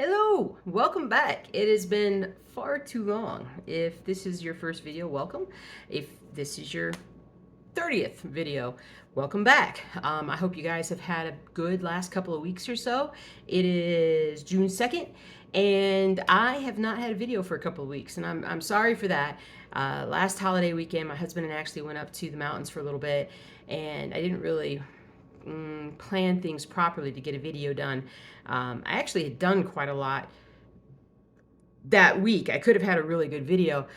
Hello, welcome back. It has been far too long. If this is your first video, welcome. If this is your 30th video, welcome back. I hope you guys have had a good last couple of weeks or so. It is June 2nd, and I have not had a video for a couple of weeks, and I'm sorry for that. Last holiday weekend, my husband and I actually went up to the mountains for a little bit, and I didn't really plan things properly to get a video done. I actually had done quite a lot that week. I could have had a really good video,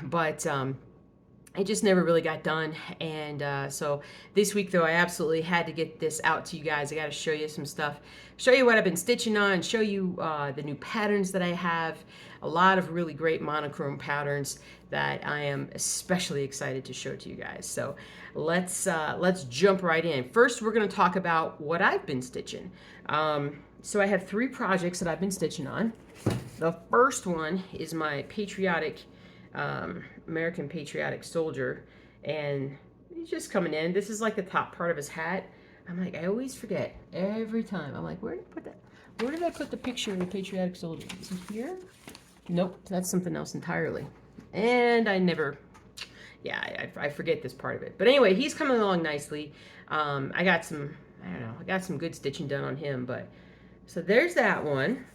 but it just never really got done. And so this week, though, I absolutely had to get this out to you guys. I got to show you some stuff, show you what I've been stitching on, show you the new patterns that I have. A lot of really great monochrome patterns that I am especially excited to show to you guys. So let's jump right in. First, we're going to talk about what I've been stitching. So I have 3 projects that I've been stitching on. The first one is my patriotic American patriotic soldier, and he's just coming in. This is like the top part of his hat. I'm like, I always forget every time. I'm like, where did I put that? Where did I put the picture of the patriotic soldier? Is it here? Nope, that's something else entirely. And I never, yeah, I forget this part of it. But anyway, he's coming along nicely. I got some, I don't know, I got some good stitching done on him. But so there's that one.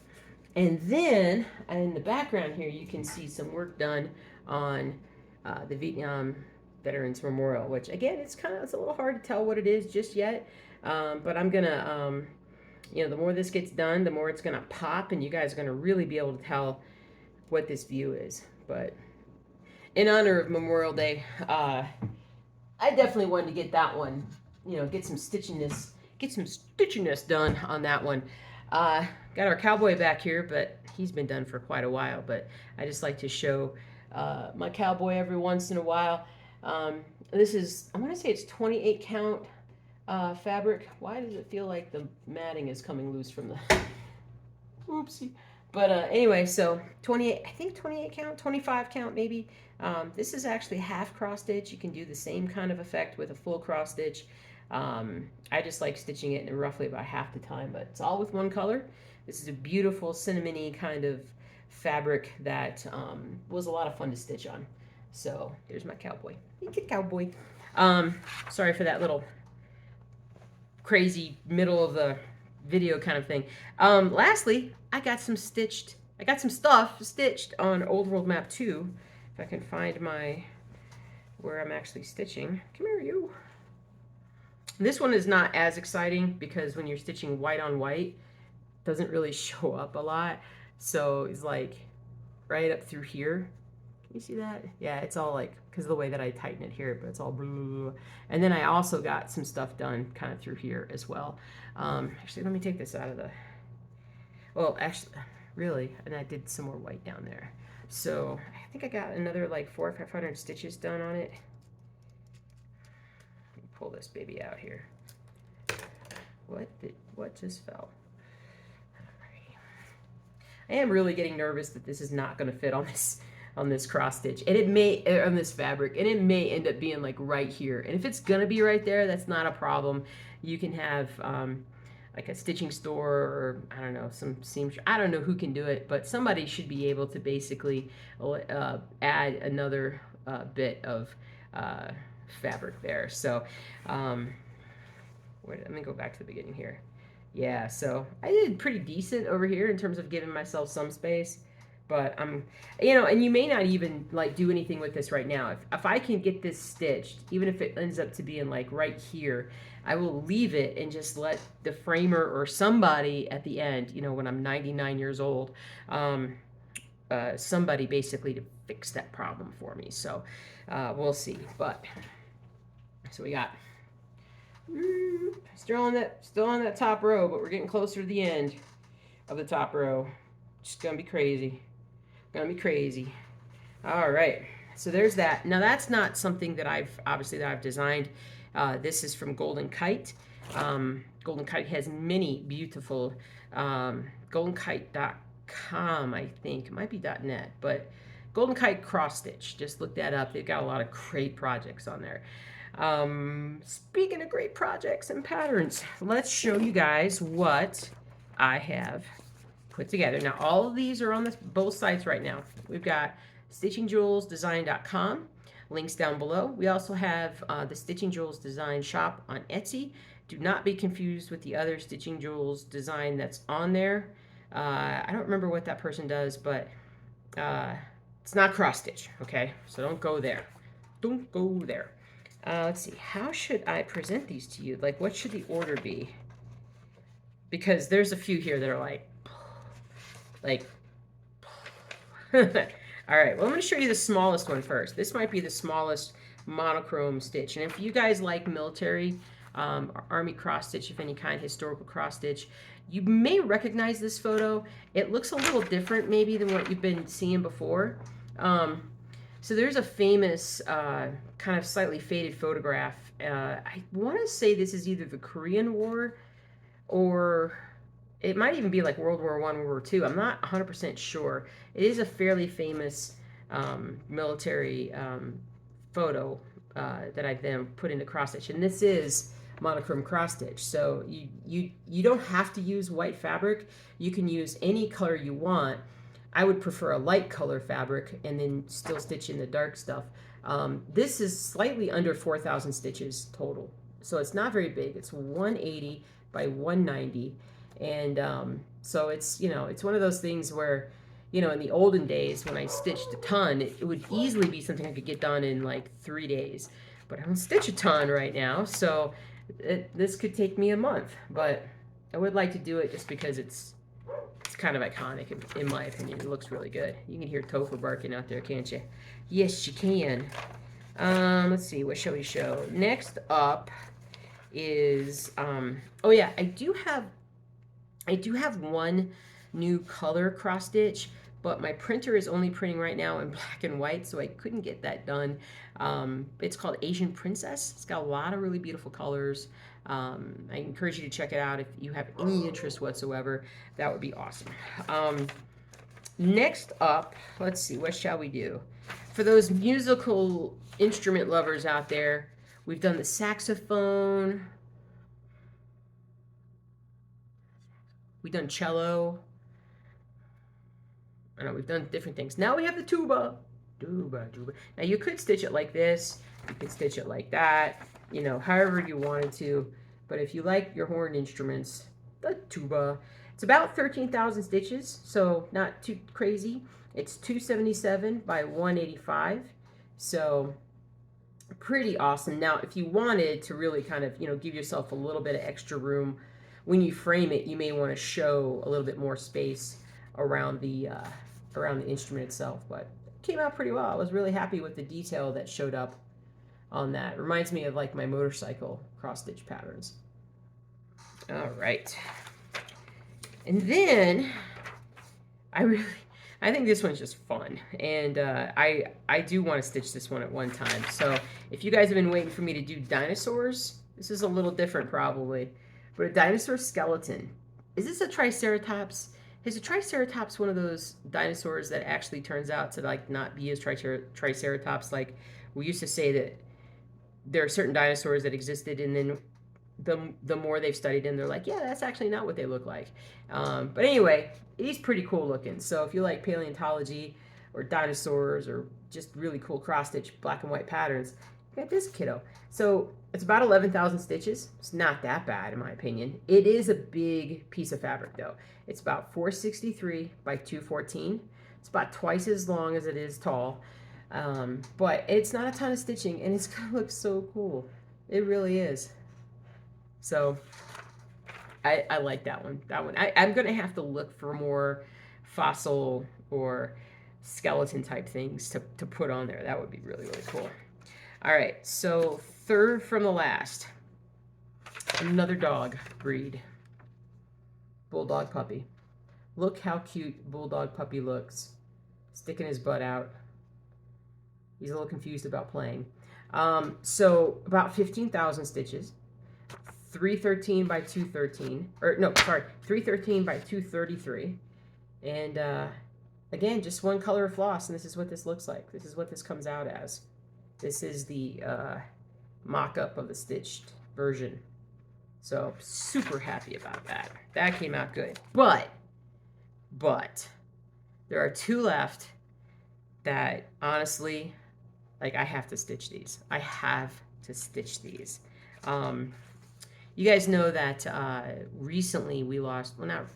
And then in the background here, you can see some work done on the Vietnam Veterans Memorial, which again, it's a little hard to tell what it is just yet. But I'm gonna, the more this gets done, the more it's gonna pop, and you guys are gonna really be able to tell what this view is. But in honor of Memorial Day, I definitely wanted to get that one, get some stitchiness done on that one. Got our cowboy back here, but he's been done for quite a while. But I just like to show my cowboy every once in a while. This is, I want to say it's 28 count fabric. Why does it feel like the matting is coming loose from the... Oopsie. But anyway, so 28, I think 28 count, 25 count maybe. This is actually half cross stitch. You can do the same kind of effect with a full cross stitch. I just like stitching it in roughly about half the time, but it's all with one color. This is a beautiful cinnamony kind of fabric that was a lot of fun to stitch on. So there's my cowboy. Good cowboy. Sorry for that little crazy middle of the video kind of thing. Lastly, I got some stuff stitched on Old World Map 2. If I can find where I'm actually stitching. Come here, you. This one is not as exciting because when you're stitching white on white, it doesn't really show up a lot. So it's like right up through here. Can you see that? Yeah, it's all like, because of the way that I tighten it here, but it's all blue. And then I also got some stuff done kind of through here as well. Actually, let me take this out of the, well, actually, really, and I did some more white down there. So I think I got another like 400 or 500 stitches done on it. Pull this baby out here. What just fell? Alrighty. I am really getting nervous that this is not going to fit on this cross stitch, and it may on this fabric, and it may end up being like right here. And if it's gonna be right there, that's not a problem. You can have like a stitching store, or I don't know, some seamstress. I don't know who can do it, but somebody should be able to basically add another bit of fabric there. So let me go back to the beginning here. Yeah, so I did pretty decent over here in terms of giving myself some space, but and you may not even like do anything with this right now. If I can get this stitched, even if it ends up to being like right here, I will leave it and just let the framer or somebody at the end, when I'm 99 years old, somebody basically to fix that problem for me. So we'll see. But so we got still on that top row, but we're getting closer to the end of the top row. Just gonna be crazy. All right, so there's that. Now that's not something that I've designed. This is from Golden Kite. Golden Kite has many beautiful goldenkite.com, I think. It might be .net, but Golden Kite cross stitch. Just look that up. They've got a lot of great projects on there. Speaking of great projects and patterns, let's show you guys what I have put together. Now, all of these are on both sites right now. We've got stitchingjewelsdesign.com, links down below. We also have the Stitching Jewels Design shop on Etsy. Do not be confused with the other Stitching Jewels Design that's on there. I don't remember what that person does, but it's not cross stitch, okay? So don't go there. Don't go there. Let's see. How should I present these to you? Like, what should the order be? Because there's a few here that are like. All right, well, I'm going to show you the smallest one first. This might be the smallest monochrome stitch. And if you guys like military, army cross stitch of any kind, historical cross stitch, you may recognize this photo. It looks a little different maybe than what you've been seeing before. So there's a famous kind of slightly faded photograph. I want to say this is either the Korean War or it might even be like World War I, World War II. I'm not 100% sure. It is a fairly famous military photo that I then put into cross stitch, and this is monochrome cross stitch. So you don't have to use white fabric. You can use any color you want. I would prefer a light color fabric and then still stitch in the dark stuff. This is slightly under 4,000 stitches total, so it's not very big. It's 180 by 190. And so it's, it's one of those things where, in the olden days when I stitched a ton, it would easily be something I could get done in like 3 days. But I don't stitch a ton right now, so this could take me a month. But I would like to do it just because it's kind of iconic, in my opinion. It looks really good. You can hear Topher barking out there, can't you? Yes, you can. Let's see, what shall we show? Next up is, oh yeah, I do have one new color cross stitch, but my printer is only printing right now in black and white, so I couldn't get that done. It's called Asian Princess. It's got a lot of really beautiful colors. I encourage you to check it out if you have any interest whatsoever. That would be awesome. Next up, let's see, what shall we do? For those musical instrument lovers out there, we've done the saxophone. We've done cello. I know we've done different things. Now we have the tuba. Tuba. Now you could stitch it like this. You could stitch it like that. However you wanted to. But if you like your horn instruments, the tuba. It's about 13,000 stitches, so not too crazy. It's 277 by 185. So pretty awesome. Now, if you wanted to really kind of, give yourself a little bit of extra room, when you frame it, you may want to show a little bit more space around the instrument itself, but it came out pretty well. I was really happy with the detail that showed up on that. It reminds me of like my motorcycle cross stitch patterns. All right, and then I think this one's just fun, and I do want to stitch this one at one time. So if you guys have been waiting for me to do dinosaurs, this is a little different probably. But a dinosaur skeleton. Is this a Triceratops? Is a Triceratops one of those dinosaurs that actually turns out to like not be as Triceratops? Like we used to say that there are certain dinosaurs that existed, and then the more they've studied them, they're like, yeah, that's actually not what they look like. But anyway, he's pretty cool looking. So if you like paleontology or dinosaurs or just really cool cross stitch black and white patterns, get this kiddo. So it's about 11,000 stitches. It's not that bad in my opinion. It is a big piece of fabric though. It's about 463 by 214. It's about twice as long as it is tall. But it's not a ton of stitching, and it's gonna look so cool. It really is. So I like that one. I'm gonna have to look for more fossil or skeleton type things to put on there. That would be really, really cool. All right, so third from the last, another dog breed, bulldog puppy. Look how cute bulldog puppy looks, sticking his butt out. He's a little confused about playing. So about 15,000 stitches, 313 by 213, or no, sorry, 313 by 233. And again, just one color of floss, and this is what this looks like. This is what this comes out as. This is the mock-up of the stitched version. So super happy about that. That came out good. But but there are 2 left that honestly, like, I have to stitch these. I have to stitch these. You guys know that recently we lost, well, not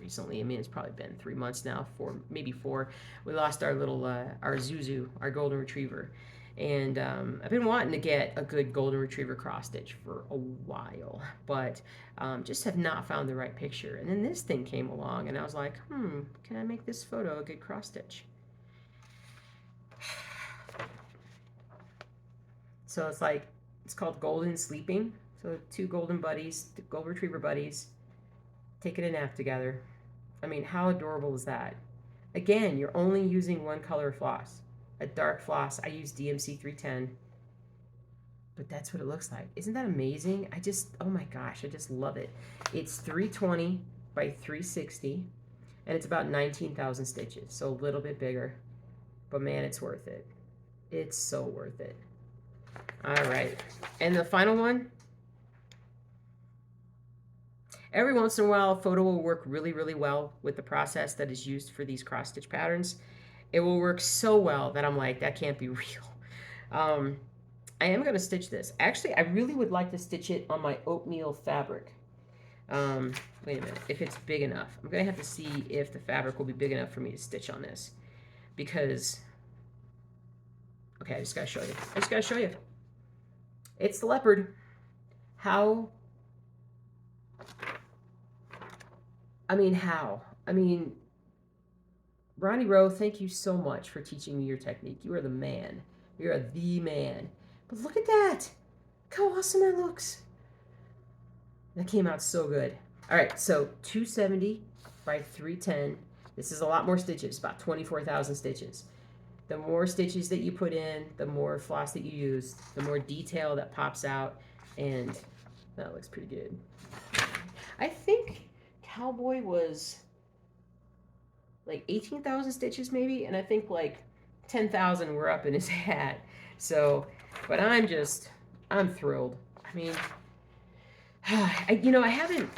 recently, I mean, it's probably been 3 months now, 4, maybe 4. We lost our little, our Zuzu, our golden retriever. And I've been wanting to get a good golden retriever cross stitch for a while, but just have not found the right picture. And then this thing came along, and I was like, can I make this photo a good cross stitch? So it's like, it's called Golden Sleeping. So 2 golden buddies, golden retriever buddies, taking a nap together. I mean, how adorable is that? Again, you're only using one color of floss. A dark floss. I use DMC 310. But that's what it looks like. Isn't that amazing? Oh my gosh, I just love it. It's 320 by 360, and it's about 19,000 stitches, so a little bit bigger. But man, it's worth it. It's so worth it. All right, and the final one. Every once in a while, a photo will work really, really well with the process that is used for these cross stitch patterns. It will work so well that I'm like, that can't be real. I am going to stitch this. Actually, I really would like to stitch it on my oatmeal fabric. Wait a minute, if it's big enough. I'm going to have to see if the fabric will be big enough for me to stitch on this. Because, okay, I just got to show you. I just got to show you. It's the leopard. How? I mean, Ronnie Rowe, thank you so much for teaching me your technique. You are the man. You are the man. But look at that. Look how awesome that looks. That came out so good. All right, so 270 by 310. This is a lot more stitches, about 24,000 stitches. The more stitches that you put in, the more floss that you use, the more detail that pops out, and that looks pretty good. I think Cowboy was like 18,000 stitches maybe, and I think like 10,000 were up in his hat. So, but I'm thrilled. I mean, I haven't,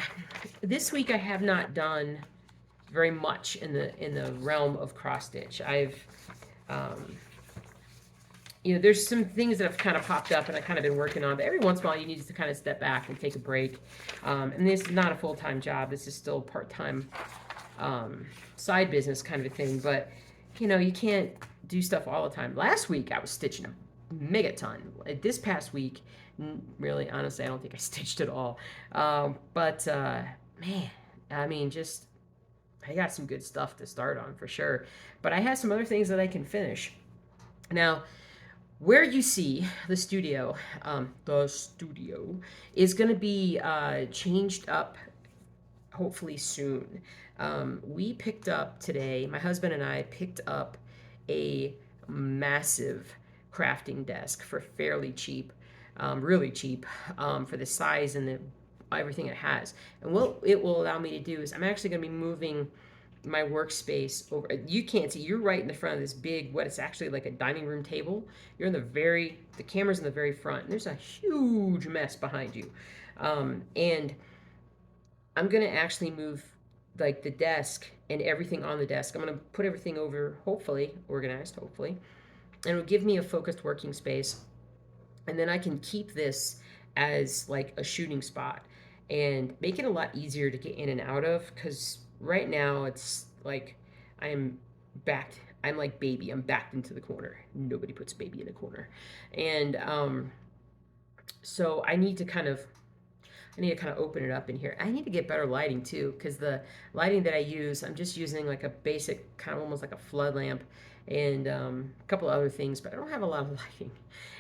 this week I have not done very much in the realm of cross stitch. There's some things that have kind of popped up and I've kind of been working on, but every once in a while you need to kind of step back and take a break. And this is not a full-time job. This is still part-time side business kind of a thing, but you can't do stuff all the time. Last week I was stitching a megaton. This past week, really, honestly, I don't think I stitched at all. Man, I mean, I got some good stuff to start on for sure. But I have some other things that I can finish. Now, where you see the studio is going to be changed up hopefully soon. We picked up today, my husband and I picked up a massive crafting desk for fairly cheap, really cheap, for the size and everything it has. And what it will allow me to do is I'm actually going to be moving my workspace over. You can't see, you're right in the front of this big, what it's actually like a dining room table. You're in the camera's in the very front, and there's a huge mess behind you. And I'm going to actually move like the desk and everything on the desk. I'm going to put everything over, hopefully, organized, hopefully. And it'll give me a focused working space. And then I can keep this as like a shooting spot and make it a lot easier to get in and out of, because right now it's like I'm like baby. I'm backed into the corner. Nobody puts baby in a corner. And so I need to kind of open it up in here. I need to get better lighting too, because the lighting that I use, I'm just using like a basic, kind of almost like a flood lamp, and a couple other things, but I don't have a lot of lighting.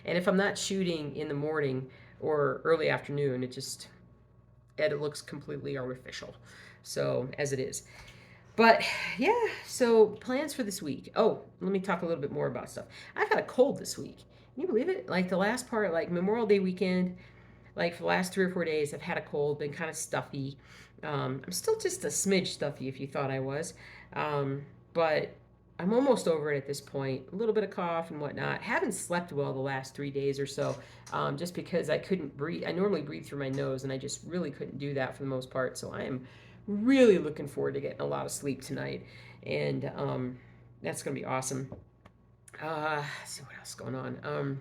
And if I'm not shooting in the morning or early afternoon, it looks completely artificial. So, as it is. But yeah, so plans for this week. Oh, let me talk a little bit more about stuff. I've had a cold this week. Can you believe it? Like the last part, like Memorial Day weekend, like for the last 3 or 4 days, I've had a cold, been kind of stuffy. I'm still just a smidge stuffy if you thought I was. But I'm almost over it at this point. A little bit of cough and whatnot. Haven't slept well the last 3 days or so, just because I couldn't breathe. I normally breathe through my nose, and I just really couldn't do that for the most part. So I am really looking forward to getting a lot of sleep tonight, and that's gonna be awesome. Let's see what else is going on.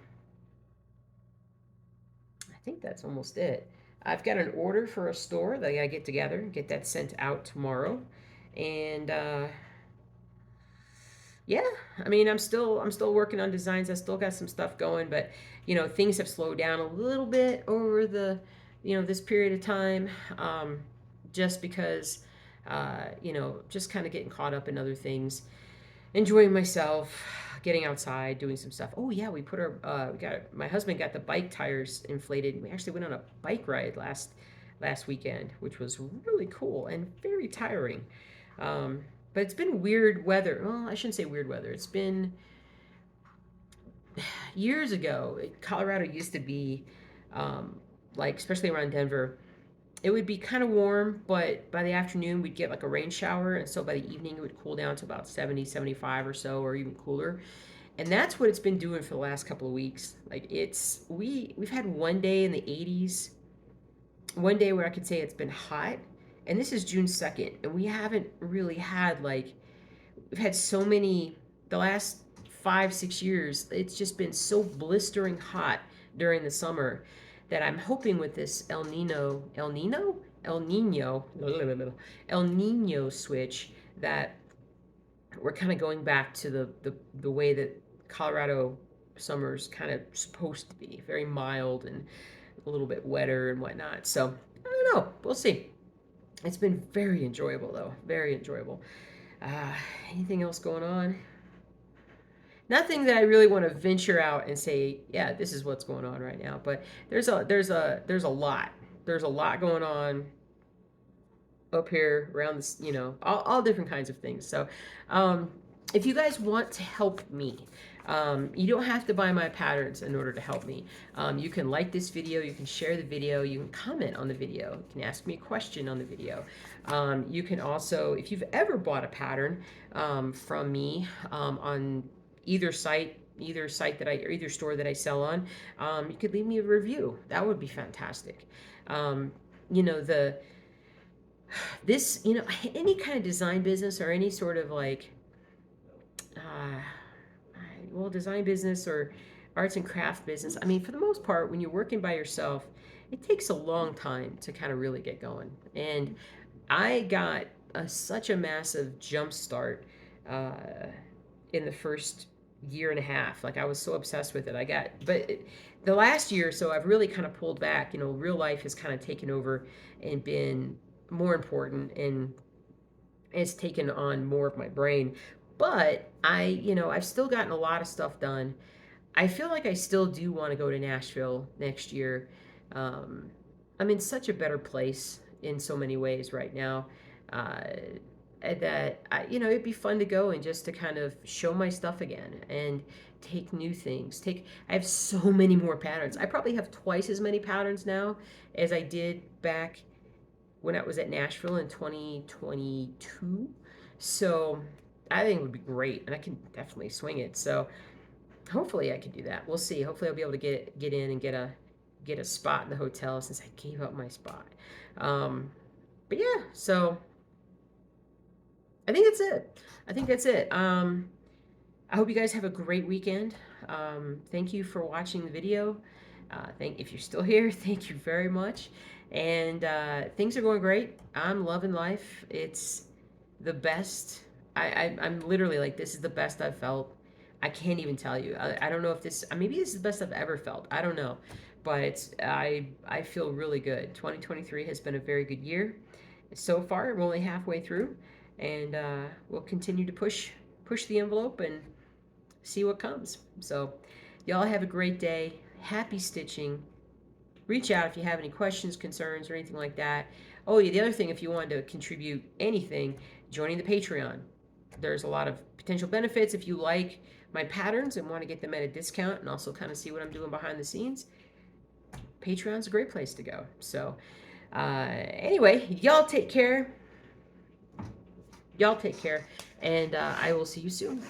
I think that's almost it. I've got an order for a store that I gotta get together, get that sent out tomorrow, and yeah, I mean, I'm still working on designs. I still got some stuff going, but things have slowed down a little bit over the this period of time, just because just kind of getting caught up in other things, enjoying myself, getting outside, doing some stuff. Oh yeah, my husband got the bike tires inflated. We actually went on a bike ride last weekend, which was really cool and very tiring. But it's been weird weather. Well, I shouldn't say weird weather. It's been years ago. Colorado used to be, like, especially around Denver, it would be kind of warm, but by the afternoon we'd get like a rain shower. And so by the evening it would cool down to about 70, 75 or so, or even cooler. And that's what it's been doing for the last couple of weeks. Like we've had one day in the 80s, one day where I could say it's been hot, and this is June 2nd, and we haven't really had we've had so many the last 5, 6 years. It's just been so blistering hot during the summer that I'm hoping with this El Nino switch that we're kind of going back to the way that Colorado summer's kind of supposed to be, very mild and a little bit wetter and whatnot. So I don't know. We'll see. It's been very enjoyable though, very enjoyable. Anything else going on? Nothing that I really want to venture out and say, yeah, this is what's going on right now. But there's a lot. There's a lot going on up here around this, all different kinds of things. So, if you guys want to help me, you don't have to buy my patterns in order to help me. You can like this video, you can share the video, you can comment on the video, you can ask me a question on the video. You can also, if you've ever bought a pattern from me on either site that or either store that I sell on, you could leave me a review. That would be fantastic. Any kind of design business or any sort of design business or arts and craft business. I mean, for the most part, when you're working by yourself, it takes a long time to kind of really get going. And I got such a massive jump start in the first year and a half. Like, I was so obsessed with it. The last year or so, I've really kind of pulled back. Real life has kind of taken over and been more important, and it's taken on more of my brain. But I've still gotten a lot of stuff done. I feel like I still do want to go to Nashville next year. I'm in such a better place in so many ways right now, that it'd be fun to go and just to kind of show my stuff again and take new things. I have so many more patterns. I probably have twice as many patterns now as I did back when I was at Nashville in 2022. So I think it would be great, and I can definitely swing it. So hopefully I can do that. We'll see. Hopefully I'll be able to get in and get a spot in the hotel, since I gave up my spot. But yeah, so I think that's it. I hope you guys have a great weekend. Thank you for watching the video. If you're still here, thank you very much. And things are going great. I'm loving life. It's the best. I'm literally like, this is the best I've felt. I can't even tell you. I don't know if maybe this is the best I've ever felt. I don't know. But I feel really good. 2023 has been a very good year. So far, we're only halfway through. And we'll continue to push the envelope and see what comes. So y'all have a great day. Happy stitching. Reach out if you have any questions, concerns, or anything like that. Oh yeah, the other thing, if you wanted to contribute anything, joining the Patreon. There's a lot of potential benefits if you like my patterns and want to get them at a discount and also kind of see what I'm doing behind the scenes. Patreon's a great place to go. So anyway, y'all take care. And I will see you soon.